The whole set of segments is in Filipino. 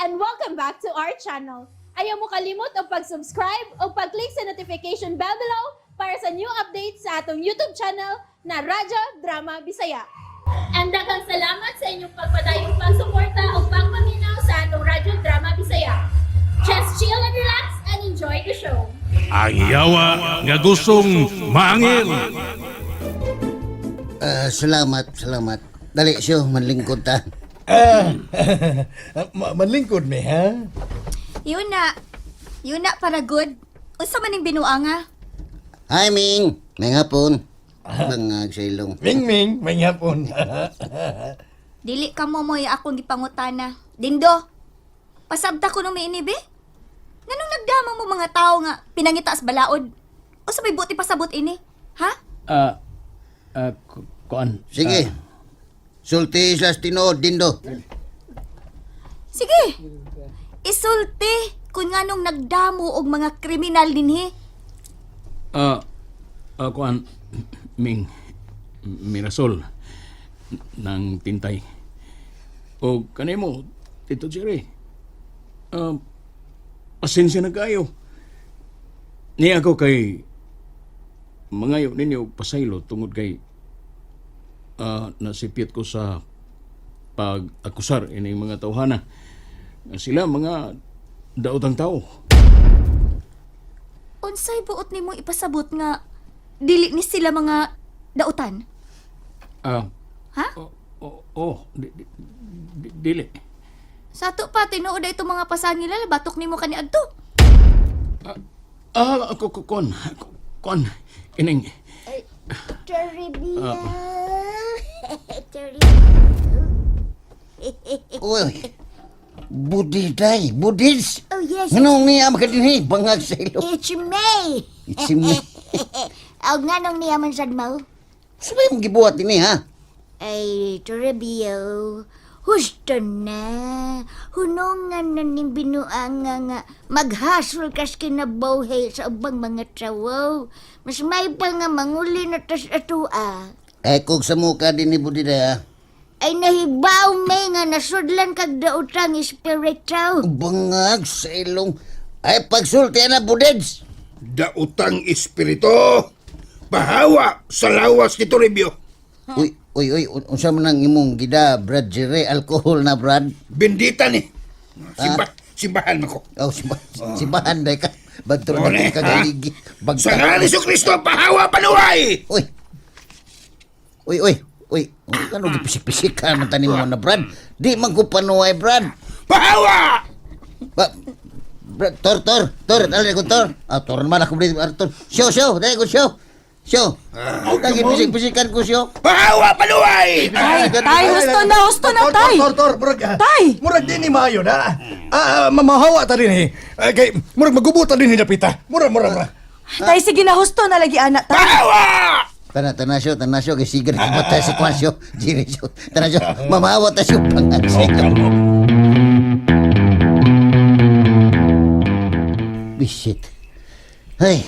and welcome back to our channel. Ayaw mo kalimot o pag-subscribe o pag-click sa notification bell below para sa new updates sa atong YouTube channel na Radyo Drama Bisaya. And daghang salamat sa inyong pagpadayong pagsuporta o pagpaminaw sa atong Radyo Drama Bisaya. Just chill and relax and enjoy the show. Ang yawa nga gustong maangil. Salamat. Dali siyo, manlingkod ta. Manlingkod mi, ha? Yun na para good. Unsa man ning binuanga? Hi, Ming. May hapon. Bangag sa ilong. Ming, may hapon. Dili ka mo mo'y akong gipangutana. Dindo, pasabta ko nung may inibi? Nanong nagdama mo mga tao nga pinangita sa balaod? O sa may buti pasabot ini? Ha? Kuan. Sige. Sulti islas tinood, Dindo. Sige. Isulti kung nga nung nagdamo og mga kriminal dinhi. Kuan. Mirasol. Nang tintay. O kanimo, Tito Jerry. Pasensya na kayo. Ni ako kay mangayo ninyo pasaylo tungod kay nasipit ko sa pag-akusar ining mga tawhana. Sila mga daotang tao. Unsay buot nimo ipasabot nga dili ni sila mga dautan? Ha? Dili. Sa ato pa tinuod ito mga pasangila batok nimo kani adto. Kon, ining Terrible. Uy. Budis. Oh yes. Nganong niya makadinhi, bangag sa ilong. It's May. It's me. Aw nga nang niyaman sad mo. Sabay mong gibuhat ini, ha? Ay, Toribio. Husto na. Hunongan na ning binuanga nga maghasol kas kinabuhi sa ubang mga trawo. Mas may pa nga manguli na tas atua. Kung sa muka din ni Budida, ha? Ay nahibaw may nga nasudlan kag daotang espiritaw. Bangag sa ilong. Ay, pagsulti na, Budids. Dautang espirito, bahawa sa lawas ni Toribio. Uy, unsa man ang imong gida, Brad Jere, alcohol na, Brad? Bendita ni. Simbahan mo ko. Oh, simbahan day ka. Bagtro na Ole, ka galigi. Sa ngalan ni Kristo, bahawa panuhay! Uy. Ano gipisik-pisik ka naman tanim mo na, Brad? Di man ko panuway, Brad. Bahawa! Brad, Tor, dali ko, Tor. Tor naman ako, Brad, Tor. Show, dali ko, show. Lagi pisik-pisikan ko, show. Bahawa panuhay! Tay, husto na, tay! Tor, murag. Tay! Murag din ni Mayo na. Mamahawa ta din, kay, murag magubutan din ni Napita. Murag. Tay, sige na, husto na lagi, anak, tay! Bahawa! Tanasyo, kay sigar kita si Kwasyo. Jiri, show. Tanasyo, mamahawa ta siyo pangagsik. Bisit. Ay,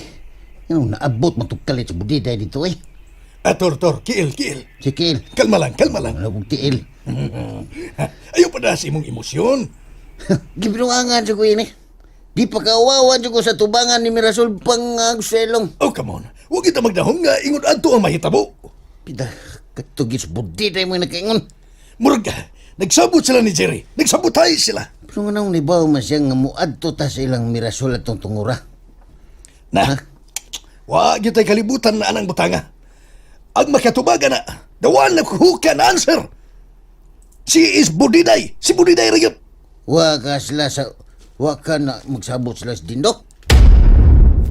yung naabot matugkalit sa budida dito, eh. Tor, kiil. Sikil. Kalma lang. Wala kong tiil. Ayaw pa na si mong emosyon. Gibinungangan siya ko yun, eh. Di pa kawawan siya ko sa tubangan ni Mirasol pangagselong. Oh, come on. Huwag kita magdahong nga ingon adto ang mahitabo. Pita, katugis budida yung mga nakaingon. Murag, nagsabot sila ni Jerry. Nagsabotay sila. Pero nga nang libaw masyang nga muadto ta sa ilang Mirasol at tungtungura. Wag yung tayo kalibutan na anang butanga. Ang makatubagan na, the one who can answer. She is Budiday. Si Budiday rin yun. Waka na magsabot sila sa Dindok.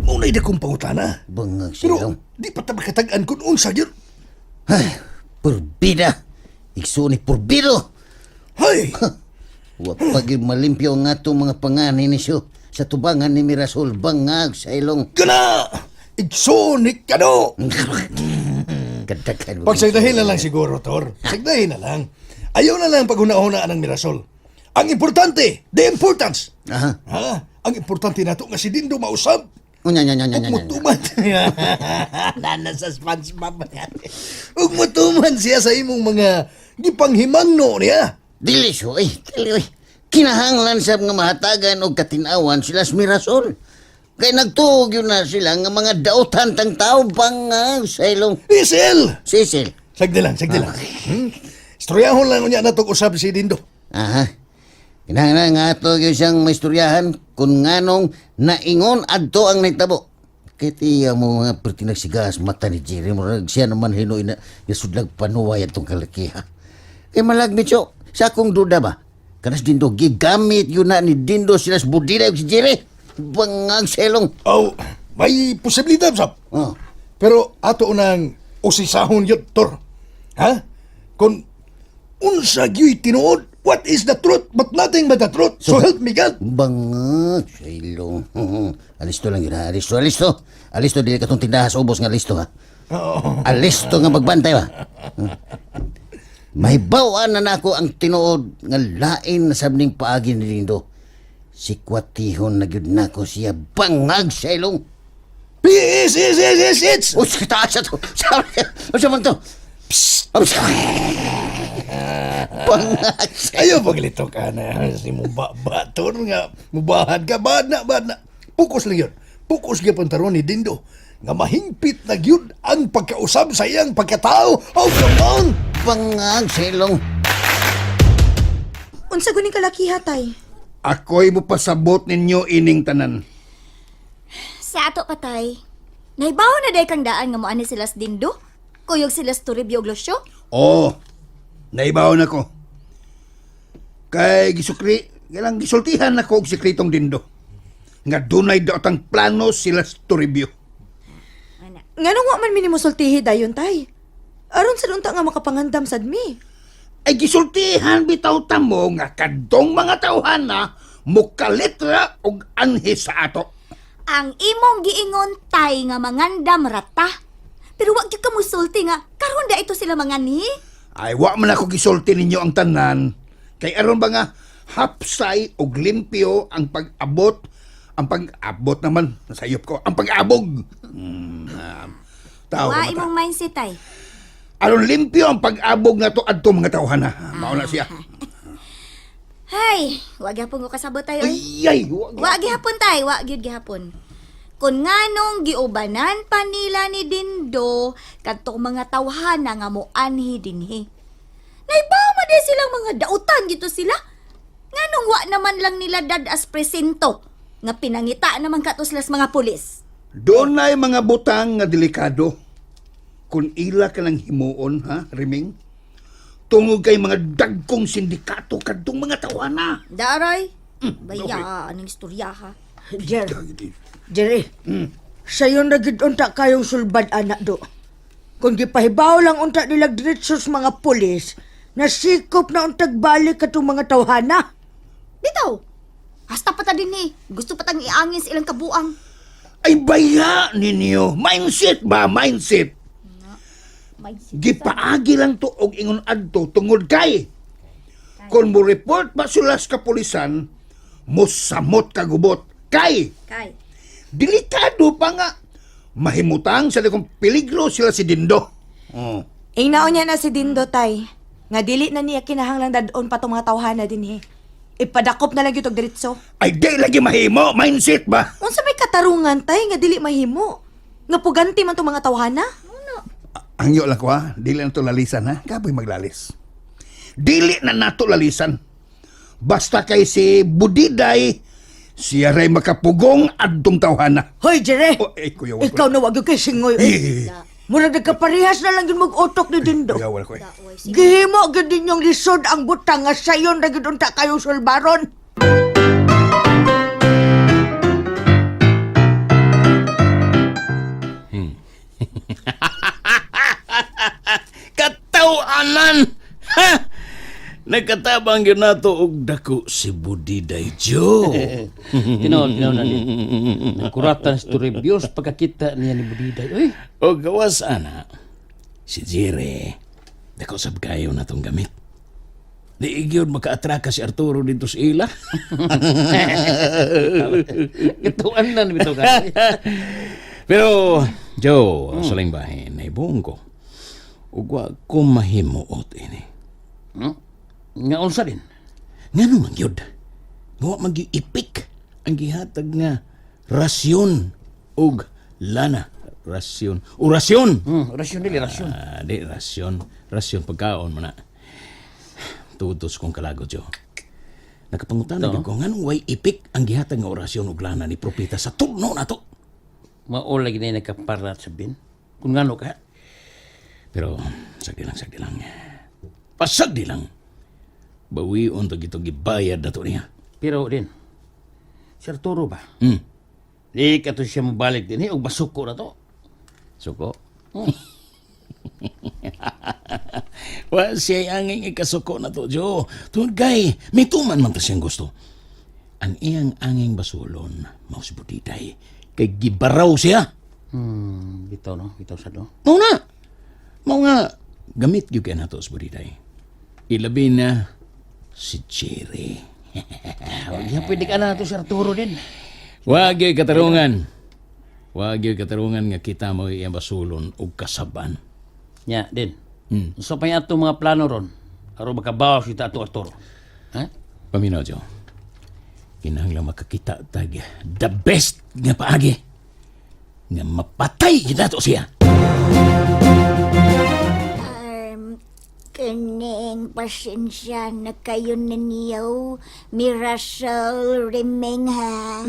Muna'y na kong pangutana. Bangag Pero silong. di pa ta makatagaan kung unsa yun. Ay, purbida. Ikso ni purbido. Hay! Wapag malimpyo ang atong mga panganin ni siyo sa tubangan ni Mirasol bangag sa ilong. Kana! Igsonik ka no! Kadakan. Pagsagdahin na lang siguro, Tor. Sagdahin na lang. Ayaw na lang paghuna-hunaan ng Mirasol. Ang importante, the importance. Aha. Ha? Ang importante na to nga si Dindo mausap. Ug mutuman. Nana sa SpongeBob. Ug mutuman siya sa imong mga gipanghimangno niya. Dili siyo, Kinahanglan sab nga mahatagan og katinawan sila sa Mirasol. Kay nagtuog yun na sila nga mga dautan tang tao bangag sa ilong Isel! Cecil. Sagdi lang. Istoryahon lang niya na itong usap si Dindo. Aha. Kinahanglan nga ato yung siyang maistoryahan kung nganong naingon adto ang naitabo. Kaya tiya mo mga pertinagsigas mata ni Jerry mo siya naman hinoy na yasudlag panuway atong kalakiha. Kaya malagmit siya, sa akong duda ba? Kanas Dindo, gigamit yun na ni Dindo sila sa budina si Jerry. Bangag selong. Oh, may posibilidad, sab. Oh. Pero ato unang usisahon yun, Tor. Ha? Kung unsa gyud tinuod, what is the truth but nothing but the truth? So help me God. Bangag selong. Alisto lang yun ha. Alisto. Alisto, dili ka itong tindahan sa ubos nga listo ha. Oo. Alisto nga magbantay ba? May bawaan na nako ang tinuod nga lain na sabning paagi ni Dindo. Si Kwatihon na gyud nako siya bangag sa ilong. It's. Uy, taas to. Sorry. Ano man to? Psst. Bangag sa Ayaw paglito ka na si mubator nga mubahad ka. Bad na. Pukos lang yun. Pukos nga pantaron ni Dindo nga mahingpit na gyud ang pagkausab sa iyang pagkatao. Oh, come on! bangag sa ilong. Unsa guning kalakiha, tay? Ako'y mo pasabot ninyo ining tanan. Sa ato patay, naibaw na day kang daan nga moani sila sa Dindo? Kuyog sila sa Toribio Glosyo? Oo, naibaw na ko. Kay galang gisultihan ako og sikretong Dindo. Nga dunay daotang plano sila sa Toribio. Nganong wa man minimusultihi dayon, tay? Aron sa unta nga makapangandam sad mi. Ay gisultihan bitaw ta mo nga kadtong mga tauhan na mukalitra og anhi sa ato. Ang imong giingon tay nga mangandam rata. Pero wag gyud ka musulti nga karon da ito sila mangani. Ay wa man ako gisulti ninyo ang tanan. Kay aron ba nga hapsay og limpyo ang pag-abot naman nasayop ko ang pag-abog. Tao Wa na ta. imong mindset tay. Aron limpyo ang pag-abog na to adto mga tauhan na. Mao na siya. Hay, wag gyapon ko kasabot tayo. Ay, wag. Wa gihapon tay, wa gyud gihapon. Kung nganong giubanan pa nila ni Dindo kadtong mga tawhana nga moanhi dinhi. Naibaw man din silang mga dautan dito sila. Nganong wa naman lang nila dad as presento nga pinangita naman katos las mga pulis. Doon na mga butang nga delikado. Kung ila ka lang himuon, ha, Riming? Tungod kay mga dagkong sindikato kadtong mga tawana. Daray, baya aning istorya ha. Jerry, sayon na gid unta kayong sulbad anak do. Kung gipahibaw lang unta nilag diretso sa mga pulis, nasikop na untag balik katong mga tawhana. Bitaw, hasta pa ta din eh. Gusto pa tang iangin sa ilang kabuang. Ay baya ninyo. Mindset ba? Mindset. Gipaagi lang to og ingon adto tungod kay. Kung mo report pa sila sa kapulisan, musamot kagubot. Kay, Kay, delikado pa nga. Mahimutang sa kung peligro sila si Dindo. Oh. Ingnaon niya na si Dindo, tay. Nga dili na niya kinahanglang dadon pa tong mga tawhana dinhi. Ipadakop na lang gyud og diretso. Ay di lagi mahimo. Mindset ba? Unsa may katarungan, tay, nga dili mahimo? Nga puganti man tong mga tawhana? Angyo lang ko ha. Dili na to lalisan ha. Kapoy maglalis. Dili na nato lalisan. Basta kay si Budiday, siya ray makapugong adtong tawhana. Hoy, Jerry! Oh, kuya, wala ko. Ikaw na wag yung kay singoy. Murag nagkaparehas na lang yung mag-utok ni Dindo. Kuya, wala ko. Gihimo gid ninyong lisod ang butang nga sayon na gid unta kayong sulbaron. Katawanan! Ha! Nagkatabang yun nato og dako si Budiday Joe. Tinaw na din. Nagkuratan sa Toribio pagkakita niya ni Budiday. Uy, O gawas ana, si Jerry, dako sab kayo na tong gamit. Di igyon maka-atraka si Arturo dito sa ila. katuan na nito ka. Pero, Joe, sa lang bahin, naibong ko. Ug wa ko mahimuot ini. Nga unsa din? Ngano man yun? Wa magi-ipik ang gihatag nga rasyon ug lana. Rasyon. O rasyon! Rasyon dili, rasyon. Di, rasyon. Rasyon pagkaon mo na. Tutos kong kalagot, Jo. Nakapangutan na ko, nga nung way ipik ang gihatag nga orasyon ug lana ni propeta sa turno na to. Mao lagi na nakaparat sa bin. Kung ngano ka, Pero, sagdi lang. Pasagdi lang. Bawion to gito gibayad na to niya. pero din, si Arturo ba? Hmm. Di ka to siya mabalik din, o basuko na to. Suko? Wa siya anging ikasuko na to, Jo. Tungod kay, may tuman man ta siyang gusto. Ang iyang anging basulon, mao si Budiday, kay gibaraw siya. Bitaw no, bitaw sa do. Mao nga, gamit gyud kay nato si Budiday. Ilabi na si Jerry. Diyan pwede ka na to si Arturo din. Wag gyud katarungan. Wag gyud katarungan nga kita mo iyang basulon ug kasaban. Nya, din. So pa yan itong mga plano ron. Aron makabawas kita ato Arturo. Ha? Paminaw, Jo. Kinahanglan makakita tag the best nga paagi. Nga mapatay gyud nato siya. Kaning pasensya na kayo ninyo, Mirasol Remengha.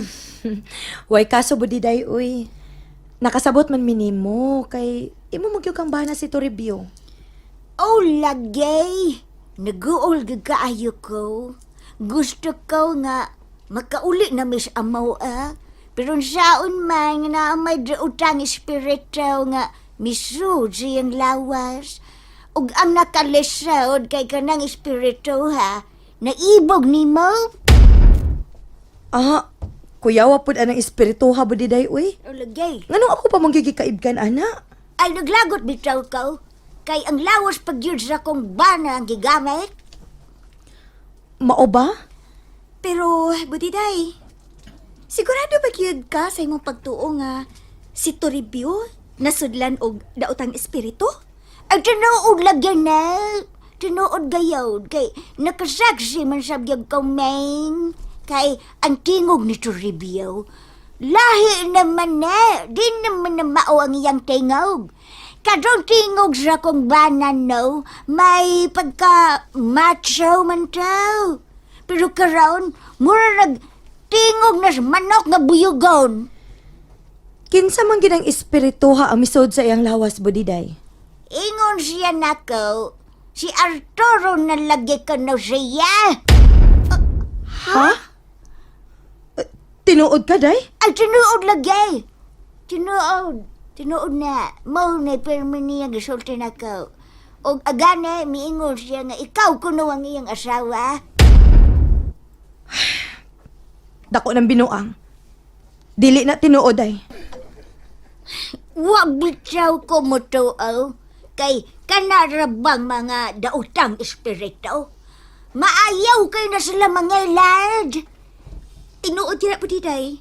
Way kaso Budiday, uy. Nakasabot man minimo, kay imo magyug kang bana si Toribio. Oh, lagay! Nag-uol kaayo ko. Gusto ko nga makauli na mis amaw Pero saon man na may utang espirito nga misud siyang lawas. Ug ang nakalisod kay kanang espiritu naibog ni mo. Kuyawa pud anang espiritu ha Budiday, uy. O lagay. Nganong ako pa manggigikaibgan, ana? Ay naglagot bitaw ko. Kay ang lawas pagyud sa kong bana ang gigamit. Mao ba? Pero, Budiday, sigurado ba gyud ka sa imong pagtuo nga si Toribio nasudlan og daotang espiritu? Ay tinuod lagyan na. Tinuod gayod kay nakasaksi man sa gyud ko main. Kay ang tingog ni Toribio lahi naman na. Di naman na mao ang iyang tingog. Kadong tingog sa kong banan no, may pagka-macho man tao. Pero karon, mura nag-tingog na sa manok nga buyugon. Kinsa man gid ang espiritu ha ang misod sa iyang lawas, Budiday? Ingon siya nako, si Arturo na lagi ka na siya. Ha? Tinuod ka, day? Ay, tinuod lagi. Tinuod na. Mao na permi niya gisulti nako. O agane, miingon siya nga ikaw kuno ang iyang asawa. Dako ng binuang. Dili na tinuod, day. Wag bitaw ko mo to, kay kanarabang mga dautang espiritu. Maayaw kayo na sila mga lad. Tinuod tira po diday.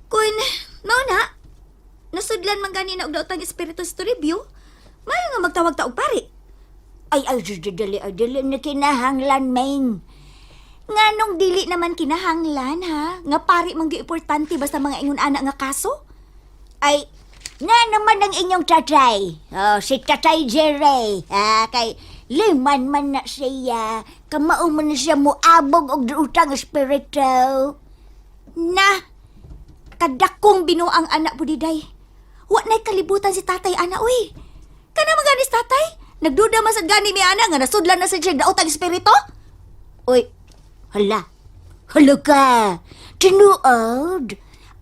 Kung mao na, nasudlan man gani na og dautang espiritu sa Toribio, mayo nga magtawag ta og pari. Ay, dili na kinahanglan, Ming. Nganong dili naman kinahanglan, ha? Nga pari mang importante basta mga ingon ana nga kaso? Ay, nga naman ang inyong tatay. Si Tatay Jerry. Kay liman man na siya. Kamao man na siya muabog og utang espiritu. Na, kadakong binuang anak Budiday. Wa na'y kalibutan si tatay ana, uy. Kana maganis tatay? Nagduda man sa gani mi ana nga nasudlan na sa siya daotang espiritu? Uy, hala ka. Tinuod.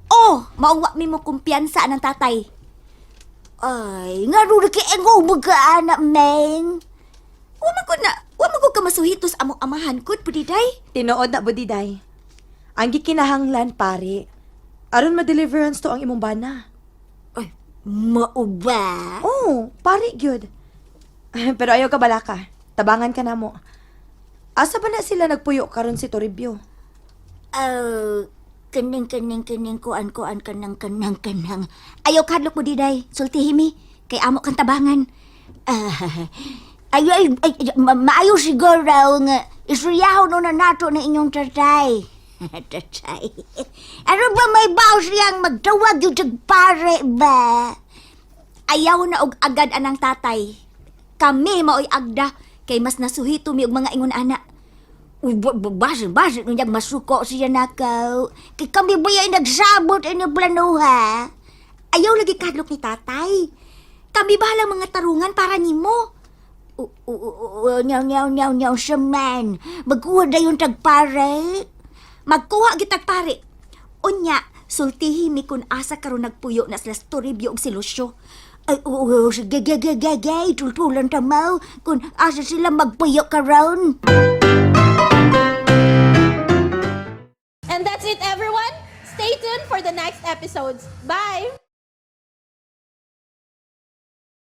Oh, mauwa mi mo kumpiyansa ng tatay. Ay, nga rin kiengo baga anak, Meng. Wa man ko ka masuhitos among amahan ko, Budiday. Tinuod na, Budiday. Ang gikinahanglan, pari. Aron ma-deliverance to ang imong bana. Ay, mauba. Oh, pari, gyud. Pero ayaw ka balaka. Tabangan ka na mo. Asa ba na sila nagpuyo karon si Toribio? Kaning kuan kanang. Ayaw kadlok mo diday, sultihimi, kay amo kang tabangan. Maayo siguro nga isuryaho no na nato na inyong tatay. Tatay. Ano ba may baw siyang magtawag yung tagpare ba? Ayaw na og agad anang tatay. Kami maoy agda kay mas nasuhito mi og mga ingon ana. Uy, basin unyag masuko siya nakaw. Kay kami ba yung nagsabot ini planuha? Ayaw lagi kadlok ni tatay. Kami bahala mga tarungan para nimo. Nyaw saman. Magkuha na yung tagpare. Magkuha gitag pare. Unya, sultihi mi kun asa karon nagpuyo na sila Toribio og si Lucio. Ay, sige, tultulan tamaw kun asa sila magpuyo karon. And that's it, everyone. Stay tuned for the next episodes. Bye!